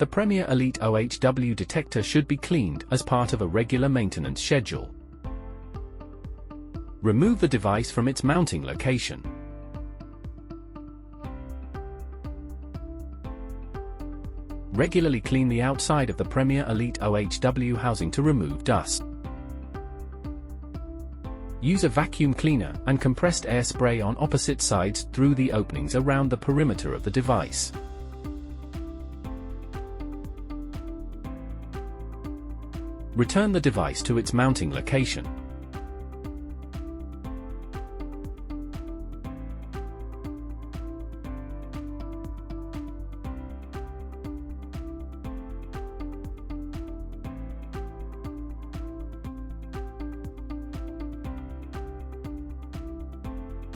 The Premier Elite OHW detector should be cleaned as part of a regular maintenance schedule. Remove the device from its mounting location. Regularly clean the outside of the Premier Elite OHW housing to remove dust. Use a vacuum cleaner and compressed air spray on opposite sides through the openings around the perimeter of the device. Return the device to its mounting location.